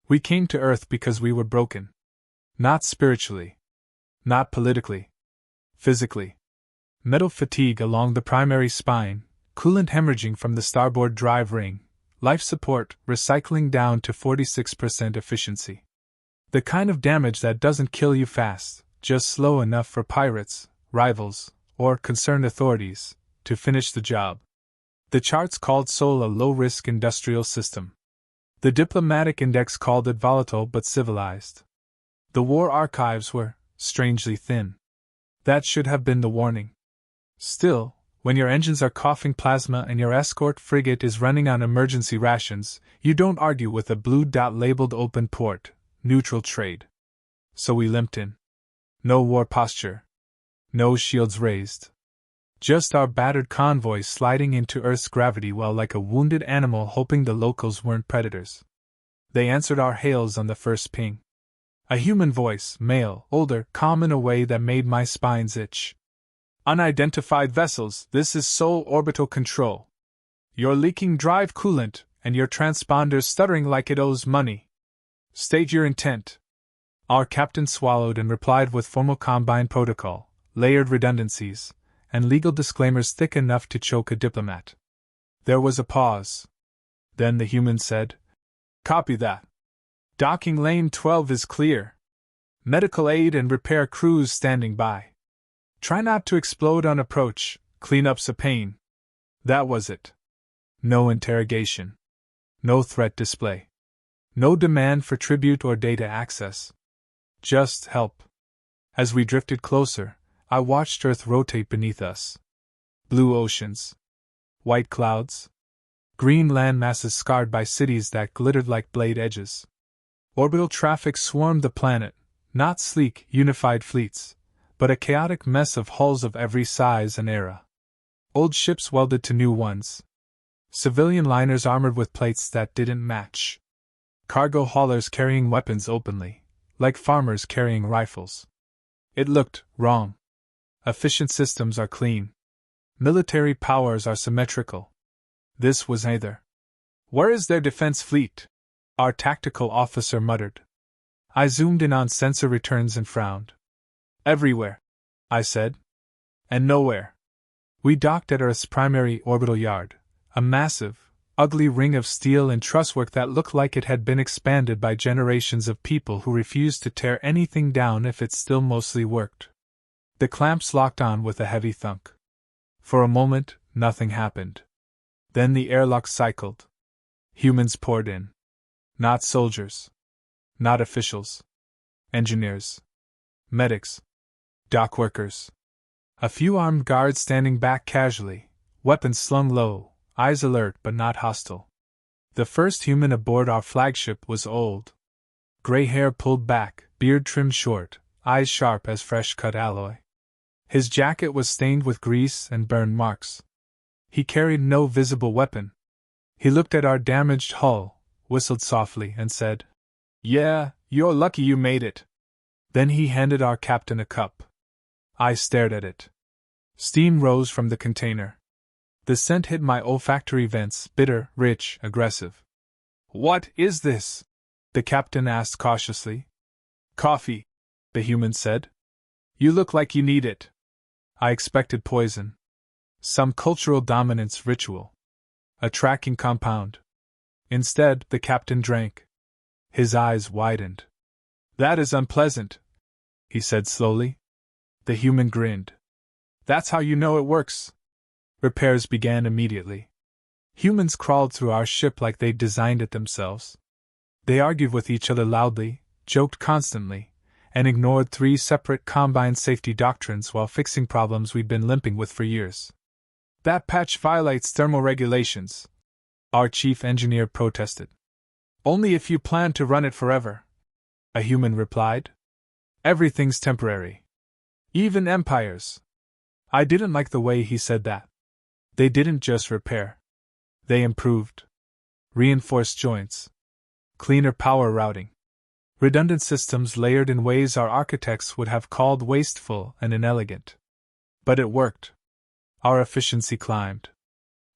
We came to Earth because we were broken. Not spiritually. Not politically. Physically. Metal fatigue along the primary spine, coolant hemorrhaging from the starboard drive ring, life support recycling down to 46% efficiency. The kind of damage that doesn't kill you fast, just slow enough for pirates, rivals, or concerned authorities to finish the job. The charts called Sol a low-risk industrial system. The diplomatic index called it volatile but civilized. The war archives were, strangely, thin. That should have been the warning. Still, when your engines are coughing plasma and your escort frigate is running on emergency rations, you don't argue with a blue dot labeled open port, neutral trade. So we limped in. No war posture. No shields raised. Just our battered convoy sliding into Earth's gravity well like a wounded animal hoping the locals weren't predators. They answered our hails on the first ping. A human voice, male, older, calm in a way that made my spines itch. Unidentified vessels, this is Sol Orbital Control. You're leaking drive coolant, and your transponder's stuttering like it owes money. State your intent. Our captain swallowed and replied with formal Combine protocol, layered redundancies, and legal disclaimers thick enough to choke a diplomat. There was a pause. Then the human said, "Copy that. Docking lane 12 is clear. Medical aid and repair crews standing by. Try not to explode on approach, cleanup's a pain." That was it. No interrogation. No threat display. No demand for tribute or data access. Just help. As we drifted closer, I watched Earth rotate beneath us. Blue oceans. White clouds. Green land masses scarred by cities that glittered like blade edges. Orbital traffic swarmed the planet, not sleek, unified fleets, but a chaotic mess of hulls of every size and era. Old ships welded to new ones. Civilian liners armored with plates that didn't match. Cargo haulers carrying weapons openly, like farmers carrying rifles. It looked wrong. Efficient systems are clean. Military powers are symmetrical. This was neither. "Where is their defense fleet?" our tactical officer muttered. I zoomed in on sensor returns and frowned. "Everywhere," I said. "And nowhere." We docked at Earth's primary orbital yard, a massive, ugly ring of steel and trusswork that looked like it had been expanded by generations of people who refused to tear anything down if it still mostly worked. The clamps locked on with a heavy thunk. For a moment, nothing happened. Then the airlock cycled. Humans poured in. Not soldiers. Not officials. Engineers. Medics. Dock workers. A few armed guards standing back casually, weapons slung low, eyes alert but not hostile. The first human aboard our flagship was old. Gray hair pulled back, beard trimmed short, eyes sharp as fresh-cut alloy. His jacket was stained with grease and burn marks. He carried no visible weapon. He looked at our damaged hull, whistled softly, and said, "Yeah, you're lucky you made it." Then he handed our captain a cup. I stared at it. Steam rose from the container. The scent hit my olfactory vents, bitter, rich, aggressive. "What is this?" the captain asked cautiously. "Coffee," the human said. "You look like you need it." I expected poison. Some cultural dominance ritual. A tracking compound. Instead, the captain drank. His eyes widened. "That is unpleasant," he said slowly. The human grinned. "That's how you know it works." Repairs began immediately. Humans crawled through our ship like they'd designed it themselves. They argued with each other loudly, joked constantly, and ignored 3 separate Combine safety doctrines while fixing problems we'd been limping with for years. "That patch violates thermal regulations," our chief engineer protested. "Only if you plan to run it forever," a human replied. "Everything's temporary. Even empires." I didn't like the way he said that. They didn't just repair. They improved. Reinforced joints. Cleaner power routing. Redundant systems layered in ways our architects would have called wasteful and inelegant. But it worked. Our efficiency climbed.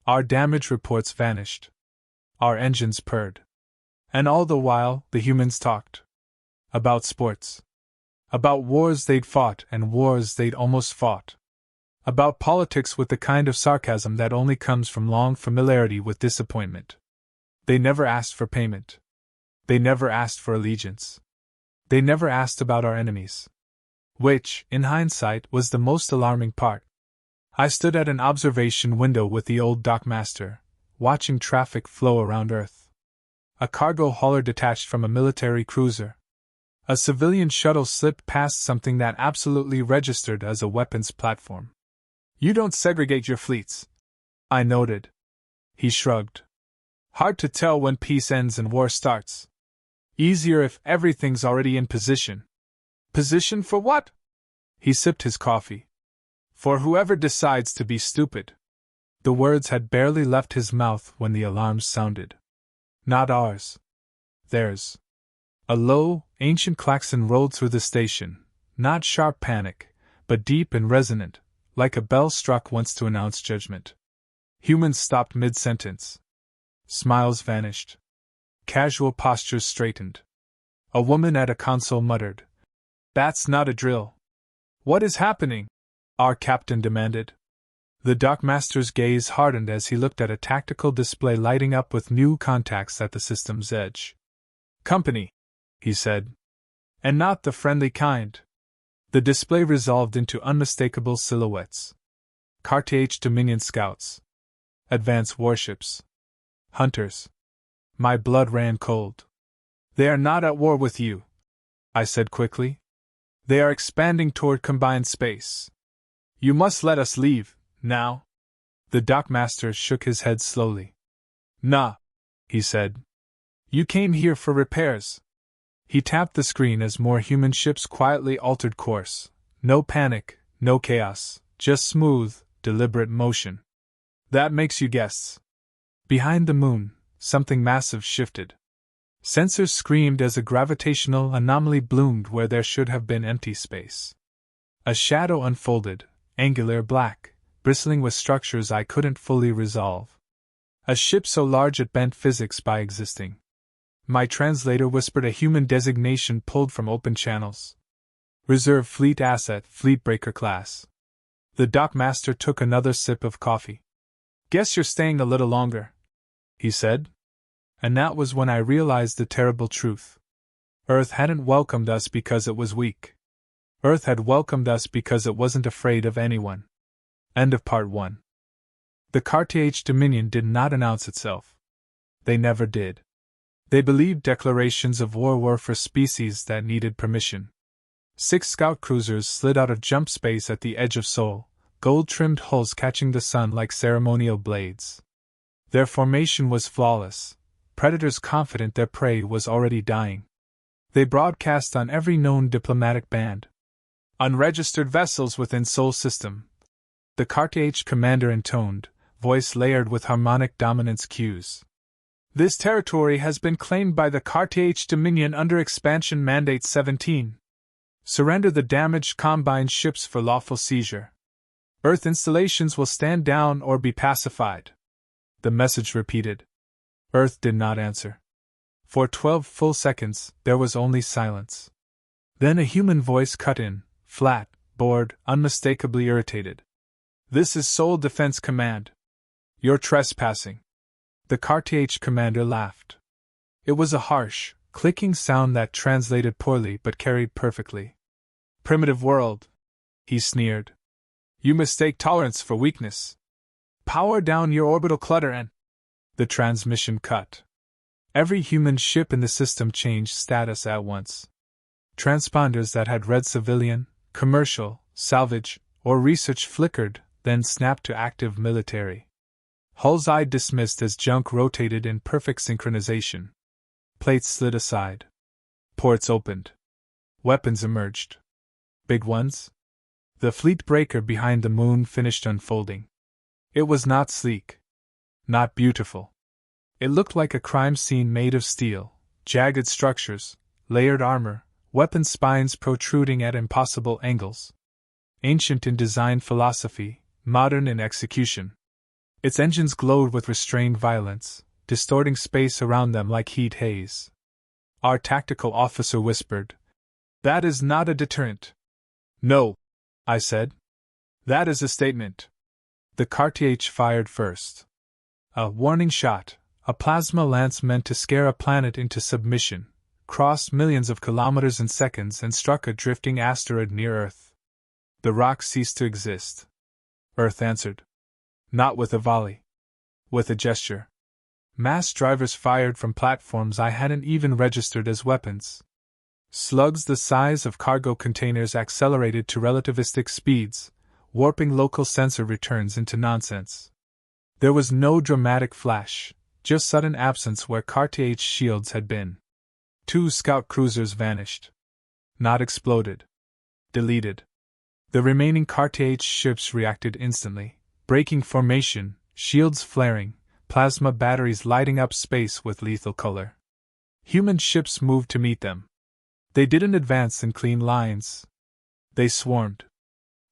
Our damage reports vanished. Our engines purred. And all the while, the humans talked. About sports. About wars they'd fought and wars they'd almost fought. About politics with the kind of sarcasm that only comes from long familiarity with disappointment. They never asked for payment. They never asked for allegiance. They never asked about our enemies. Which, in hindsight, was the most alarming part. I stood at an observation window with the old dockmaster, watching traffic flow around Earth. A cargo hauler detached from a military cruiser. A civilian shuttle slipped past something that absolutely registered as a weapons platform. "You don't segregate your fleets," I noted. He shrugged. "Hard to tell when peace ends and war starts. Easier if everything's already in position." "Position for what?" He sipped his coffee. "For whoever decides to be stupid." The words had barely left his mouth when the alarms sounded. Not ours. Theirs. A low, ancient klaxon rolled through the station, not sharp panic, but deep and resonant, like a bell struck once to announce judgment. Humans stopped mid-sentence. Smiles vanished. Casual postures straightened. A woman at a console muttered, "That's not a drill." "What is happening?" our captain demanded. The dockmaster's gaze hardened as he looked at a tactical display lighting up with new contacts at the system's edge. "Company," he said. "And not the friendly kind." The display resolved into unmistakable silhouettes. Carthage Dominion scouts. Advance warships. Hunters. My blood ran cold. "They are not at war with you," I said quickly. "They are expanding toward combined space. You must let us leave, now." The dockmaster shook his head slowly. "Nah," he said. "You came here for repairs." He tapped the screen as more human ships quietly altered course. No panic, no chaos, just smooth, deliberate motion. "That makes you guess." Behind the moon, something massive shifted. Sensors screamed as a gravitational anomaly bloomed where there should have been empty space. A shadow unfolded, angular black, bristling with structures I couldn't fully resolve. A ship so large it bent physics by existing. My translator whispered a human designation pulled from open channels. "Reserve Fleet Asset, Fleetbreaker Class." The dockmaster took another sip of coffee. "Guess you're staying a little longer," he said. And that was when I realized the terrible truth. Earth hadn't welcomed us because it was weak. Earth had welcomed us because it wasn't afraid of anyone. End of Part 1. The Carthage Dominion did not announce itself. They never did. They believed declarations of war were for species that needed permission. 6 scout cruisers slid out of jump space at the edge of Seoul, gold-trimmed hulls catching the sun like ceremonial blades. Their formation was flawless, predators confident their prey was already dying. They broadcast on every known diplomatic band. "Unregistered vessels within Seoul system," the Carthage commander intoned, voice layered with harmonic dominance cues. "This territory has been claimed by the Carthage Dominion under Expansion Mandate 17. Surrender the damaged combine ships for lawful seizure. Earth installations will stand down or be pacified." The message repeated. Earth did not answer. For 12 full seconds, there was only silence. Then a human voice cut in, flat, bored, unmistakably irritated. "This is Seoul Defense Command. You're trespassing." The Carthage commander laughed. It was a harsh, clicking sound that translated poorly but carried perfectly. "Primitive world," he sneered. "You mistake tolerance for weakness. Power down your orbital clutter and—" The transmission cut. Every human ship in the system changed status at once. Transponders that had read civilian, commercial, salvage, or research flickered, then snapped to active military. Hulls I'd dismissed as junk rotated in perfect synchronization. Plates slid aside. Ports opened. Weapons emerged. Big ones? The fleet breaker behind the moon finished unfolding. It was not sleek. Not beautiful. It looked like a crime scene made of steel, jagged structures, layered armor, weapon spines protruding at impossible angles. Ancient in design philosophy, modern in execution. Its engines glowed with restrained violence, distorting space around them like heat haze. Our tactical officer whispered, "That is not a deterrent." "No," I said. "That is a statement." The Cartier fired first. A warning shot, a plasma lance meant to scare a planet into submission, crossed millions of kilometers in seconds and struck a drifting asteroid near Earth. The rock ceased to exist. Earth answered. Not with a volley. With a gesture. Mass drivers fired from platforms I hadn't even registered as weapons. Slugs the size of cargo containers accelerated to relativistic speeds, warping local sensor returns into nonsense. There was no dramatic flash, just sudden absence where Cartier's shields had been. 2 scout cruisers vanished. Not exploded. Deleted. The remaining Cartier ships reacted instantly, breaking formation, shields flaring, plasma batteries lighting up space with lethal color. Human ships moved to meet them. They didn't advance in clean lines. They swarmed.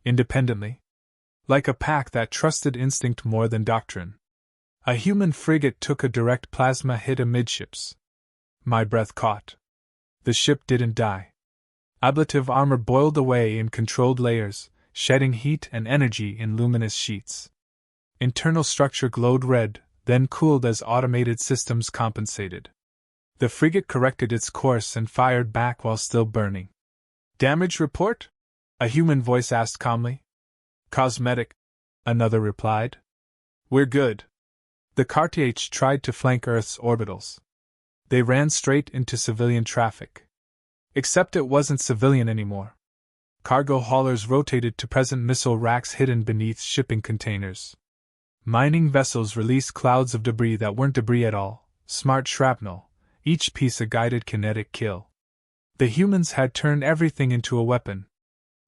Independently. Like a pack that trusted instinct more than doctrine. A human frigate took a direct plasma hit amidships. My breath caught. The ship didn't die. Ablative armor boiled away in controlled layers, shedding heat and energy in luminous sheets. Internal structure glowed red, then cooled as automated systems compensated. The frigate corrected its course and fired back while still burning. "Damage report?" a human voice asked calmly. "Cosmetic," another replied. "We're good." The Cartier tried to flank Earth's orbitals. They ran straight into civilian traffic. Except it wasn't civilian anymore. Cargo haulers rotated to present missile racks hidden beneath shipping containers. Mining vessels released clouds of debris that weren't debris at all, smart shrapnel, each piece a guided kinetic kill. The humans had turned everything into a weapon.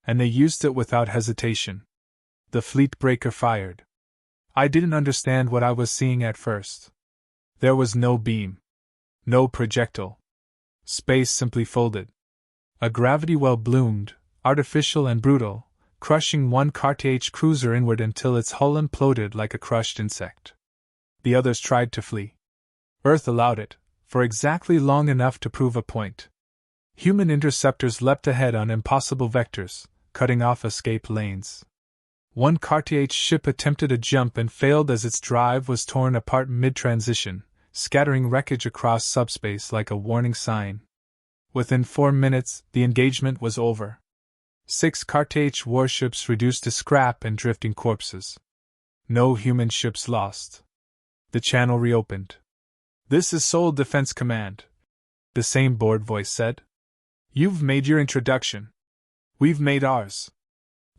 And they used it without hesitation. The fleet breaker fired. I didn't understand what I was seeing at first. There was no beam. No projectile. Space simply folded. A gravity well bloomed, artificial and brutal, crushing one Cartier cruiser inward until its hull imploded like a crushed insect. The others tried to flee. Earth allowed it, for exactly long enough to prove a point. Human interceptors leapt ahead on impossible vectors, cutting off escape lanes. One Cartier ship attempted a jump and failed as its drive was torn apart mid-transition, scattering wreckage across subspace like a warning sign. Within 4 minutes, the engagement was over. 6 Cartier warships reduced to scrap and drifting corpses. No human ships lost. The channel reopened. "This is Seoul Defense Command," the same bored voice said. "You've made your introduction. We've made ours."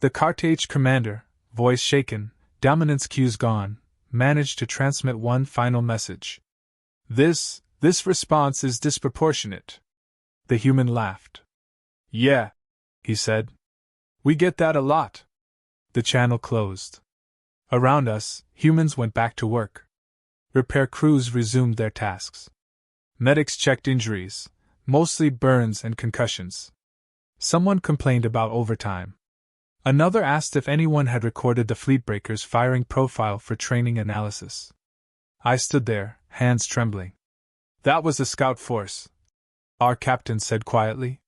The Cartier commander, voice shaken, dominance cues gone, managed to transmit one final message. This response is disproportionate." The human laughed. "Yeah," he said. "We get that a lot." The channel closed. Around us, humans went back to work. Repair crews resumed their tasks. Medics checked injuries, mostly burns and concussions. Someone complained about overtime. Another asked if anyone had recorded the fleetbreaker's firing profile for training analysis. I stood there, hands trembling. "That was a scout force," our captain said quietly.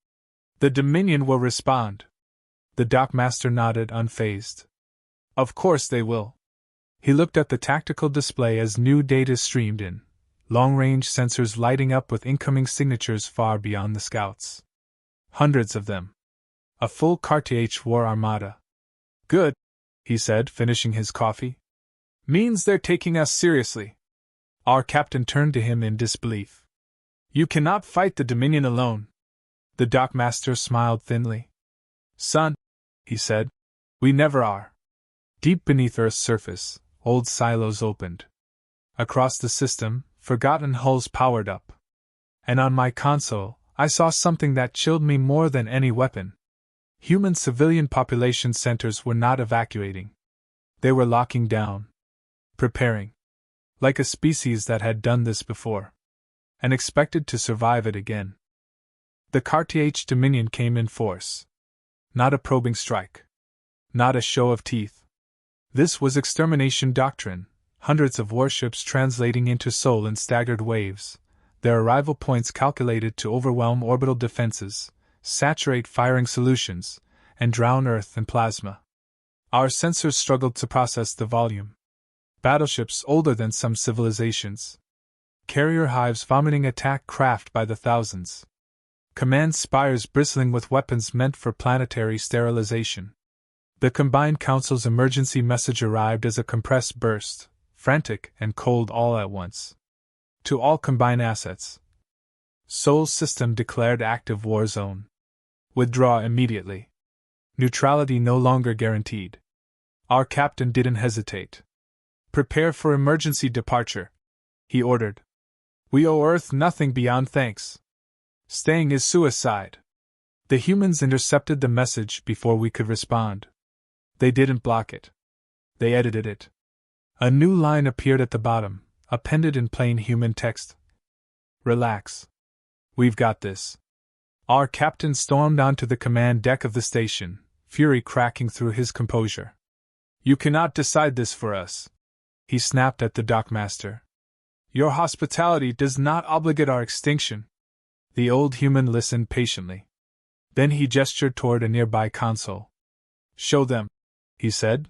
"The Dominion will respond." The dockmaster nodded unfazed. "Of course they will." He looked at the tactical display as new data streamed in, long-range sensors lighting up with incoming signatures far beyond the scouts. Hundreds of them. A full Cartier war armada. "Good," he said, finishing his coffee. "Means they're taking us seriously." Our captain turned to him in disbelief. "You cannot fight the Dominion alone." The dockmaster smiled thinly. "Son," he said, "we never are." Deep beneath Earth's surface, old silos opened. Across the system, forgotten hulls powered up. And on my console, I saw something that chilled me more than any weapon. Human civilian population centers were not evacuating. They were locking down. Preparing. Like a species that had done this before. And expected to survive it again. The Cartier Dominion came in force. Not a probing strike. Not a show of teeth. This was extermination doctrine, hundreds of warships translating into Sol in staggered waves, their arrival points calculated to overwhelm orbital defenses, saturate firing solutions, and drown Earth in plasma. Our sensors struggled to process the volume. Battleships older than some civilizations. Carrier hives vomiting attack craft by the thousands. Command spires bristling with weapons meant for planetary sterilization. The Combined Council's emergency message arrived as a compressed burst, frantic and cold all at once. To all combined assets. Sol system declared active war zone. Withdraw immediately. Neutrality no longer guaranteed. Our captain didn't hesitate. Prepare for emergency departure, he ordered. We owe Earth nothing beyond thanks. Staying is suicide. The humans intercepted the message before we could respond. They didn't block it. They edited it. A new line appeared at the bottom, appended in plain human text. Relax. We've got this. Our captain stormed onto the command deck of the station, fury cracking through his composure. You cannot decide this for us, he snapped at the dockmaster. Your hospitality does not obligate our extinction. The old human listened patiently. Then he gestured toward a nearby console. Show them, he said.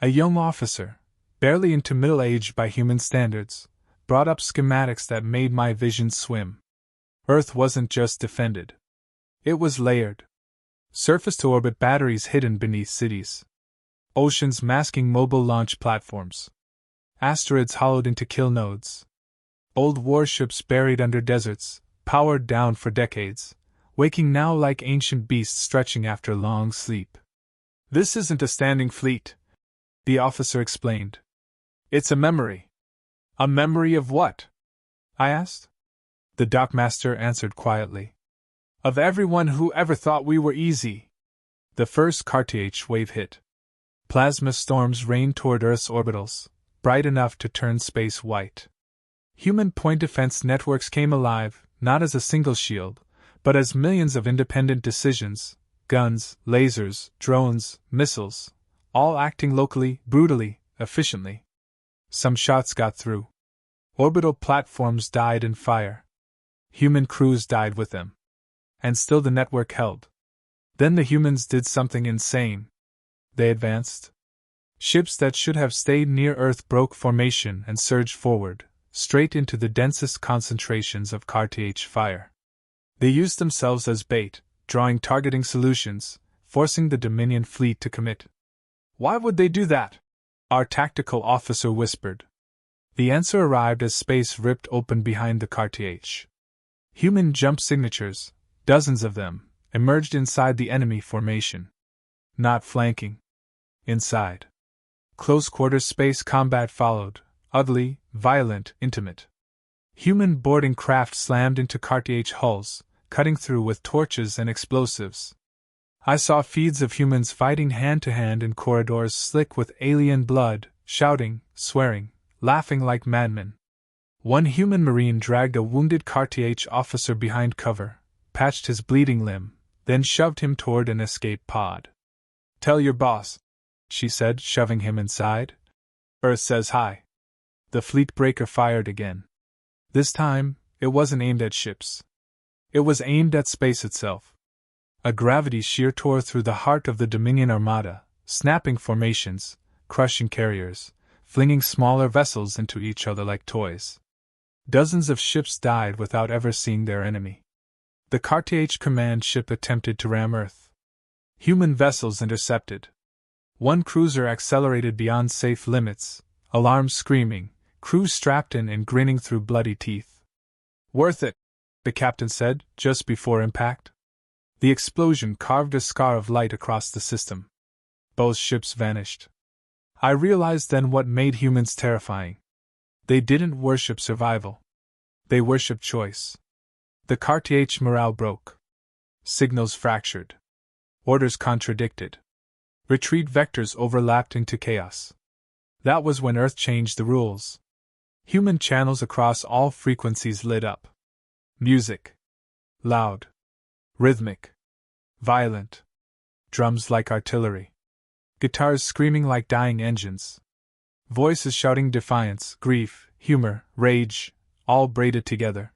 A young officer, barely into middle age by human standards, brought up schematics that made my vision swim. Earth wasn't just defended. It was layered. Surface-to-orbit batteries hidden beneath cities. Oceans masking mobile launch platforms. Asteroids hollowed into kill nodes. Old warships buried under deserts, powered down for decades, waking now like ancient beasts stretching after long sleep. This isn't a standing fleet, the officer explained. It's a memory. A memory of what? I asked. The dockmaster answered quietly. Of everyone who ever thought we were easy. The first Cartier wave hit. Plasma storms rained toward Earth's orbitals, bright enough to turn space white. Human point defense networks came alive, not as a single shield, but as millions of independent decisions, guns, lasers, drones, missiles, all acting locally, brutally, efficiently. Some shots got through. Orbital platforms died in fire. Human crews died with them. And still the network held. Then the humans did something insane. They advanced. Ships that should have stayed near Earth broke formation and surged forward, straight into the densest concentrations of Cartier fire. They used themselves as bait, drawing targeting solutions, forcing the Dominion fleet to commit. Why would they do that? Our tactical officer whispered. The answer arrived as space ripped open behind the Cartier. Human jump signatures, dozens of them, emerged inside the enemy formation. Not flanking. Inside. Close-quarters space combat followed, ugly, violent, intimate. Human boarding craft slammed into Cartier hulls, cutting through with torches and explosives. I saw feeds of humans fighting hand-to-hand in corridors slick with alien blood, shouting, swearing, laughing like madmen. One human marine dragged a wounded Cartier officer behind cover, patched his bleeding limb, then shoved him toward an escape pod. Tell your boss, she said, shoving him inside. Earth says hi. The fleet breaker fired again. This time, it wasn't aimed at ships. It was aimed at space itself. A gravity shear tore through the heart of the Dominion Armada, snapping formations, crushing carriers, flinging smaller vessels into each other like toys. Dozens of ships died without ever seeing their enemy. The Cartier command ship attempted to ram Earth. Human vessels intercepted. One cruiser accelerated beyond safe limits, alarms screaming, crew strapped in and grinning through bloody teeth. Worth it, the captain said, just before impact. The explosion carved a scar of light across the system. Both ships vanished. I realized then what made humans terrifying. They didn't worship survival. They worshipped choice. The Cartier morale broke. Signals fractured. Orders contradicted. Retreat vectors overlapped into chaos. That was when Earth changed the rules. Human channels across all frequencies lit up. Music. Loud. Rhythmic. Violent. Drums like artillery. Guitars screaming like dying engines. Voices shouting defiance, grief, humor, rage, all braided together.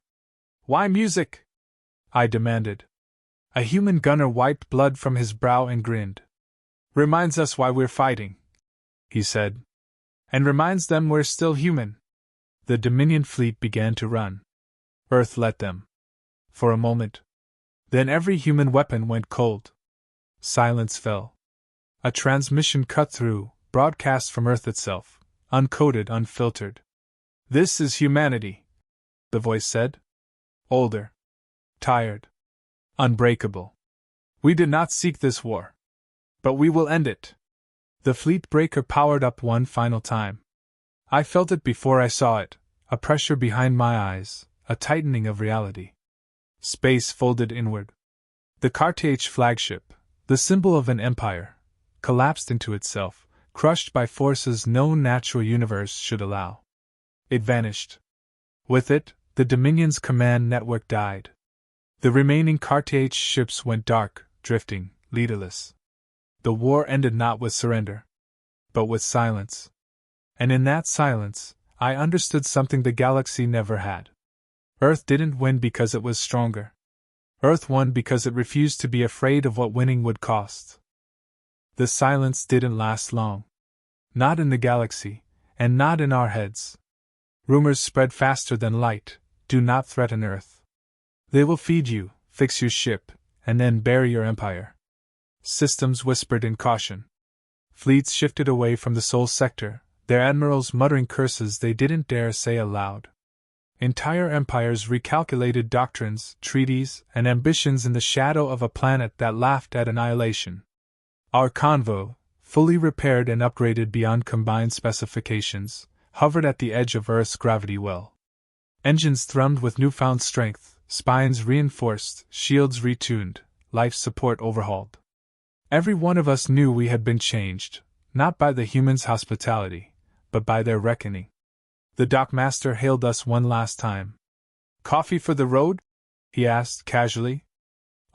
"Why music?" I demanded. A human gunner wiped blood from his brow and grinned. "Reminds us why we're fighting," he said. "And reminds them we're still human." The Dominion fleet began to run. Earth let them. For a moment. Then every human weapon went cold. Silence fell. A transmission cut through, broadcast from Earth itself, uncoded, unfiltered. "This is humanity," the voice said. "Older. Tired. Unbreakable. We did not seek this war. But we will end it." The fleet breaker powered up one final time. I felt it before I saw it, a pressure behind my eyes, a tightening of reality. Space folded inward. The Carthage flagship, the symbol of an empire, collapsed into itself, crushed by forces no natural universe should allow. It vanished. With it, the Dominion's command network died. The remaining Carthage ships went dark, drifting, leaderless. The war ended not with surrender, but with silence. And in that silence, I understood something the galaxy never had. Earth didn't win because it was stronger. Earth won because it refused to be afraid of what winning would cost. The silence didn't last long. Not in the galaxy, and not in our heads. Rumors spread faster than light: "Do not threaten Earth. They will feed you, fix your ship, and then bury your empire." Systems whispered in caution. Fleets shifted away from the Sol sector, their admirals muttering curses they didn't dare say aloud. Entire empires recalculated doctrines, treaties, and ambitions in the shadow of a planet that laughed at annihilation. Our convoy, fully repaired and upgraded beyond combined specifications, hovered at the edge of Earth's gravity well. Engines thrummed with newfound strength, spines reinforced, shields retuned, life support overhauled. Every one of us knew we had been changed, not by the humans' hospitality, but by their reckoning. The dockmaster hailed us one last time. "Coffee for the road?" he asked casually.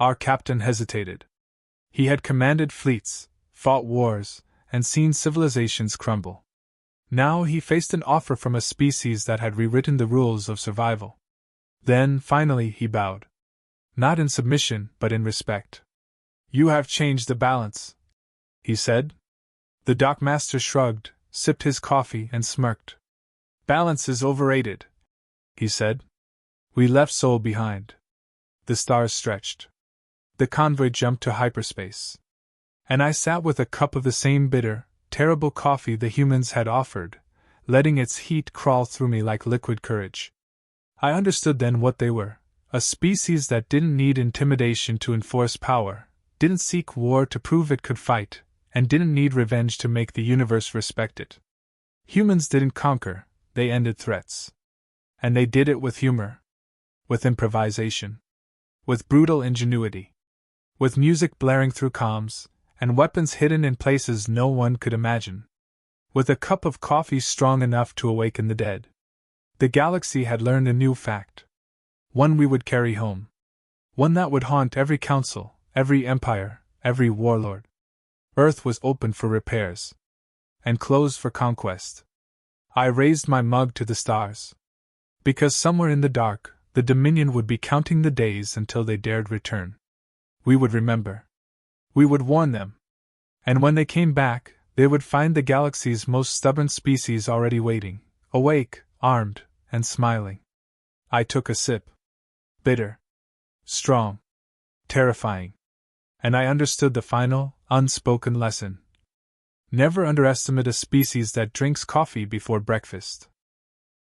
Our captain hesitated. He had commanded fleets, fought wars, and seen civilizations crumble. Now he faced an offer from a species that had rewritten the rules of survival. Then, finally, he bowed. Not in submission, but in respect. "You have changed the balance," he said. The dockmaster shrugged, sipped his coffee, and smirked. "Balance is overrated," he said. We left Sol behind. The stars stretched. The convoy jumped to hyperspace. And I sat with a cup of the same bitter, terrible coffee the humans had offered, letting its heat crawl through me like liquid courage. I understood then what they were: a species that didn't need intimidation to enforce power, didn't seek war to prove it could fight, and didn't need revenge to make the universe respect it. Humans didn't conquer, they ended threats. And they did it with humor. With improvisation. With brutal ingenuity. With music blaring through comms, and weapons hidden in places no one could imagine. With a cup of coffee strong enough to awaken the dead. The galaxy had learned a new fact. One we would carry home. One that would haunt every council, every empire, every warlord. Earth was open for repairs. And closed for conquest. I raised my mug to the stars. Because somewhere in the dark, the Dominion would be counting the days until they dared return. We would remember. We would warn them. And when they came back, they would find the galaxy's most stubborn species already waiting, awake, armed, and smiling. I took a sip. Bitter. Strong. Terrifying. And I understood the final, unspoken lesson. Never underestimate a species that drinks coffee before breakfast.